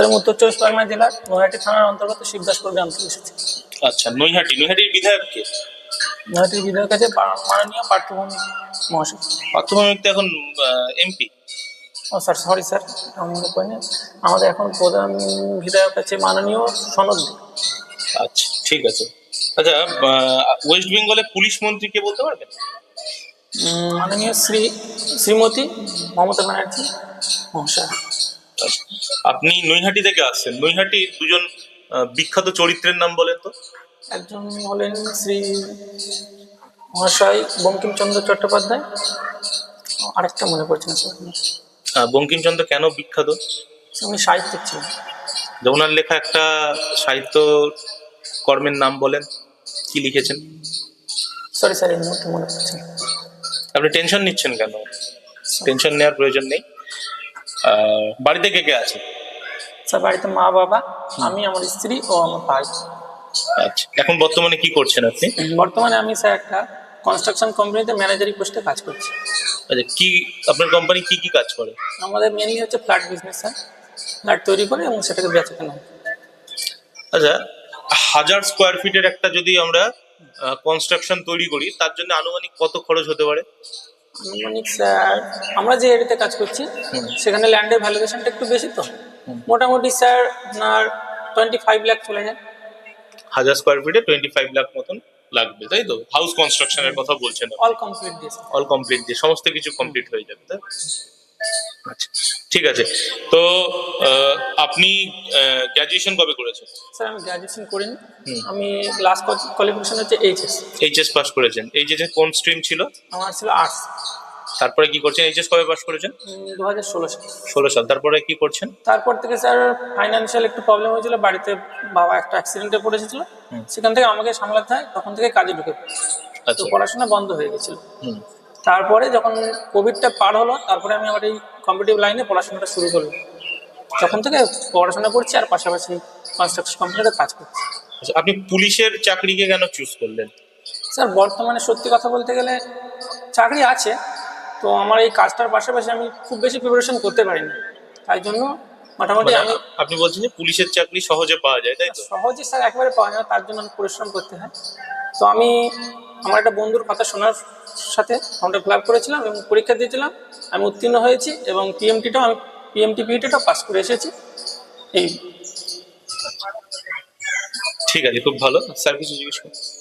Sir আমি উত্তর চব্বিশ পরগনা জেলার নৈহাটি থানার অন্তর্গত শিবদাসপুর গ্রাম থেকে এসেছি। আচ্ছা, নৈহাটির বিধায়ক কে? নৈহাটির বিধায়ক কাছে মাননীয় পার্থভৌমিক মহাশয়। পার্থভৌমিক তো এখন এমপি। ও স্যার, সরি স্যার, আমি মনে করিনি। আমাদের এখন প্রধান বিধায়ক আছে মাননীয় সনদ দে। আচ্ছা, ঠিক আছে। আচ্ছা, ওয়েস্ট বেঙ্গলে পুলিশ মন্ত্রী কে বলতে পারবেন? মাননীয় শ্রীমতী মমতা ব্যানার্জি মহাশয়। আচ্ছা, আপনি নৈহাটি থেকে আসছেন, নৈহাটির দুজন বিখ্যাত চরিত্রের নাম বলেন তো। একজন হলেন শ্রী মহাশয় বঙ্কিমচন্দ্র চট্টোপাধ্যায়, আরেকটা মনে পড়ছে না স্যার। বঙ্কিমচন্দ্র কেন বিখ্যাত? উনি সাহিত্যিক ছিলেন। ওনার লেখা একটা সাহিত্য কর্মের নাম বলেন, কি লিখেছেন? সরি স্যার, এই মুহূর্তে মনে পড়ছে না। আপনি টেনশন নিচ্ছেন কেন? টেনশন নেওয়ার প্রয়োজন নেই। বাড়িতে কে কে আছে? স্যার বাড়িতে মা, বাবা, আমি, আমার স্ত্রী ও আমার ভাই। আচ্ছা, এখন বর্তমানে কি করছেন আপনি? বর্তমানে আমি স্যার একটা কনস্ট্রাকশন কোম্পানিতে ম্যানেজারি পোস্টে কাজ করছি। আচ্ছা, কি আপনার কোম্পানি কি কি কাজ করে? আমাদের মেনলি হচ্ছে ফ্ল্যাট বিজনেস স্যার। ফ্ল্যাট তৈরি করে এবং সেটাকে বেচা কেনা। আচ্ছা, 1000 স্কোয়ার ফিটের একটা যদি আমরা কনস্ট্রাকশন তৈরি করি, তার জন্য আনুমানিক কত খরচ হতে পারে? আনুমানিক স্যার, আমরা যে এরিয়াতে কাজ করছি সেখানে ল্যান্ডের ভ্যালুয়েশনটা একটু বেশি, তো মোটামুটি স্যার আপনার 25 লাখ চলে যায়। 1000 স্কোয়ার ফিটে 25 লাখ মতন লাগবে, তাই তো? হাউস কনস্ট্রাকশনের কথা বলছেন? অল কমপ্লিট দিয়ে। অল কমপ্লিট দিয়ে সমস্ত কিছু কমপ্লিট হয়ে যাবে, তাই? আচ্ছা, ঠিক আছে। তো আপনি গ্র্যাজুয়েশন কবে করেছেন? স্যার আমি গ্র্যাজুয়েশন করিনি, আমি লাস্ট কোয়ালিফিকেশন হচ্ছে এইচএস। এইচএস পাস করেছেন। এইচএস কোন স্ট্রিম ছিল? আমার ছিল আর্টস। তারপরে কি করছেন? এইচএস কবে পাস করেছেন? 2016 সাল। 16 সাল। তারপরে কি করছেন? তারপর থেকে স্যার ফাইন্যান্সিয়াল একটু প্রবলেম হয়েছিল, বাড়িতে বাবা একটা অ্যাক্সিডেন্টে পড়েছিল, সেখান থেকে আমাকে সামলাতে হয়, তখন থেকে কাজে ঢুকে পড়ি। তো পড়াশোনা বন্ধ হয়ে গেছিল। তারপরে যখন কোভিডটা পার হলো, তারপরে আমি আমার এই কম্পিটিটিভ লাইনে পড়াশোনাটা শুরু করলাম। তখন থেকে পড়াশোনা করছি আর পাশাপাশি কনস্ট্রাকশন কোম্পানিতে কাজ করছি। আপনি পুলিশের চাকরিকে কেন চুজ করলেন? স্যার বর্তমানে সত্যি কথা বলতে গেলে চাকরি আছে, তো আমার এই কাজটার পাশাপাশি আমি খুব বেশি প্রিপারেশন করতে পারিনি, তাই জন্য মোটামুটি আমি। আপনি বলছেন যে পুলিশের চাকরি সহজে পাওয়া যায়, তাই তো? সহজে স্যার একেবারে পাওয়া যায় না, তার জন্য আমি পরিশ্রম করতে হয়। তো আমি আমার একটা বন্ধুর কথা শোনার সাথে ফর্মটা ফিল আপ করেছিলাম এবং পরীক্ষা দিয়েছিলাম, আমি উত্তীর্ণ হয়েছি এবং পিএমটি পিইটিটাও পাস করে এসেছি। এই ঠিক আছে, খুব ভালো। স্যার কিছু জিজ্ঞেস করুন।